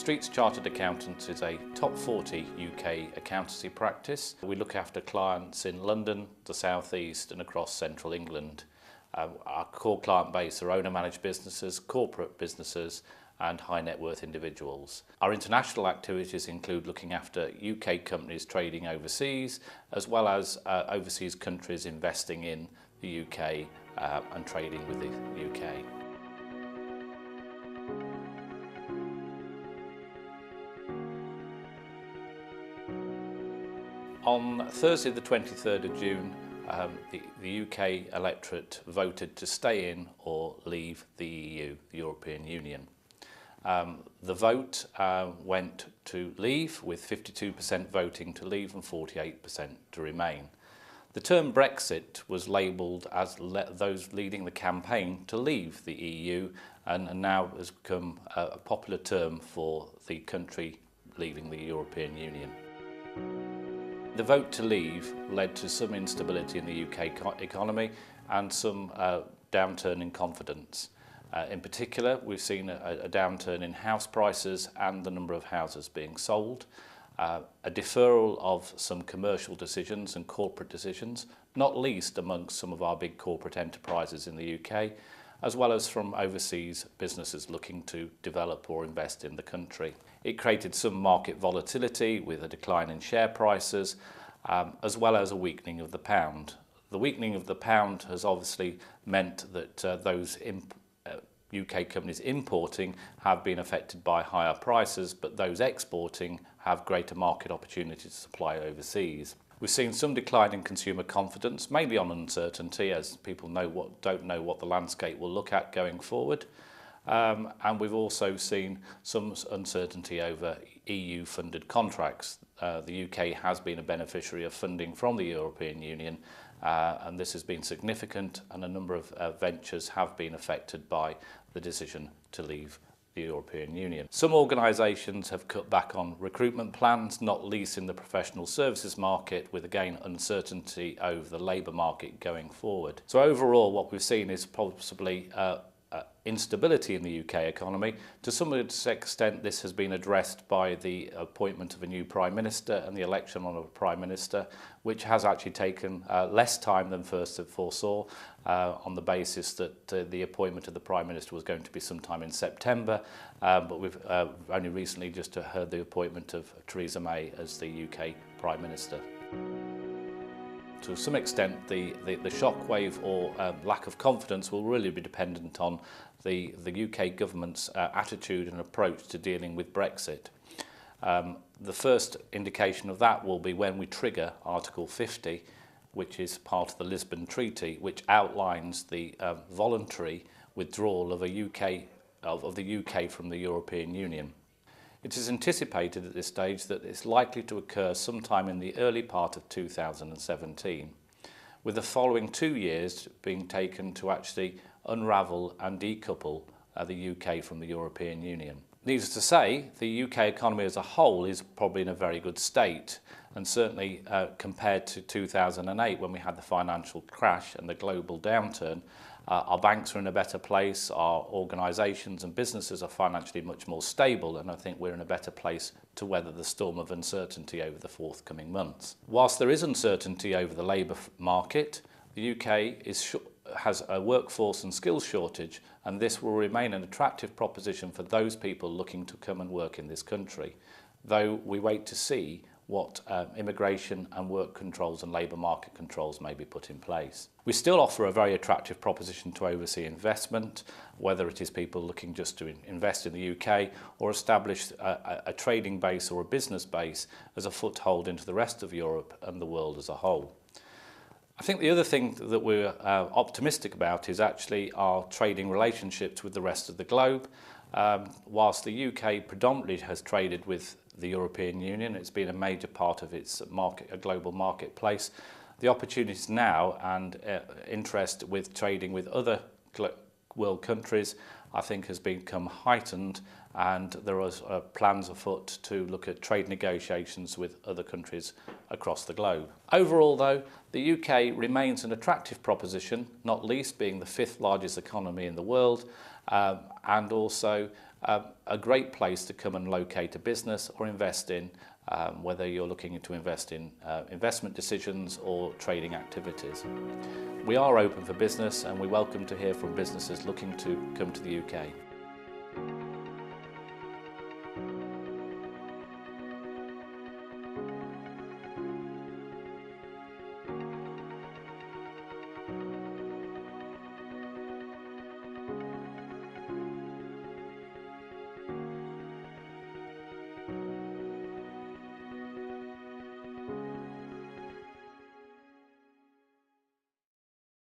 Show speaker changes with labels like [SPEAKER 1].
[SPEAKER 1] Streets Chartered Accountants is a top 40 UK accountancy practice. We look after clients in London, the South East and across central England. Our core client base are owner-managed businesses, corporate businesses and high net worth individuals. Our international activities include looking after UK companies trading overseas, as well as overseas countries investing in the UK and trading with the UK. On Thursday the 23rd of June, the UK electorate voted to stay in or leave the EU, the European Union. The vote went to leave, with 52% voting to leave and 48% to remain. The term Brexit was labelled as those leading the campaign to leave the EU and now has become a popular term for the country leaving the European Union. The vote to leave led to some instability in the UK economy and some downturn in confidence. In particular, we've seen a downturn in house prices and the number of houses being sold, a deferral of some commercial decisions and corporate decisions, not least amongst some of our big corporate enterprises in the UK, as well as from overseas businesses looking to develop or invest in the country. It created some market volatility with a decline in share prices, as well as a weakening of the pound. The weakening of the pound has obviously meant that those UK companies importing have been affected by higher prices, but those exporting have greater market opportunity to supply overseas. We've seen some decline in consumer confidence, mainly on uncertainty, as people don't know what the landscape will look at going forward. And we've also seen some uncertainty over EU-funded contracts. The UK has been a beneficiary of funding from the European Union, and this has been significant, and a number of ventures have been affected by the decision to leave the European Union. Some organisations have cut back on recruitment plans, not least in the professional services market, with again uncertainty over the labour market going forward. So overall, what we've seen is possibly instability in the UK economy. To some extent, this has been addressed by the appointment of a new Prime Minister and the election of a Prime Minister, which has actually taken less time than first foresaw, on the basis that the appointment of the Prime Minister was going to be sometime in September, but we've only recently just heard the appointment of Theresa May as the UK Prime Minister. To some extent, the shockwave or lack of confidence will really be dependent on the UK government's attitude and approach to dealing with Brexit. The first indication of that will be when we trigger Article 50, which is part of the Lisbon Treaty, which outlines the voluntary withdrawal of the UK from the European Union. It is anticipated at this stage that it's likely to occur sometime in the early part of 2017, with the following 2 years being taken to actually unravel and decouple the UK from the European Union. Needless to say, the UK economy as a whole is probably in a very good state, and certainly compared to 2008 when we had the financial crash and the global downturn, our banks are in a better place, our organisations and businesses are financially much more stable, and I think we're in a better place to weather the storm of uncertainty over the forthcoming months. Whilst there is uncertainty over the labour market, the UK has a workforce and skills shortage, and this will remain an attractive proposition for those people looking to come and work in this country, though we wait to see what immigration and work controls and labour market controls may be put in place. We still offer a very attractive proposition to oversee investment, whether it is people looking just to invest in the UK or establish a trading base or a business base as a foothold into the rest of Europe and the world as a whole. I think the other thing that we're optimistic about is actually our trading relationships with the rest of the globe. Whilst the UK predominantly has traded with the European Union, it's been a major part of its global marketplace. The opportunities now and interest with trading with other world countries, I think, has become heightened, and there are plans afoot to look at trade negotiations with other countries across the globe. Overall, though, the UK remains an attractive proposition, not least being the 5th largest economy in the world, and also A great place to come and locate a business or invest in, whether you're looking to invest in investment decisions or trading activities. We are open for business and we welcome to hear from businesses looking to come to the UK.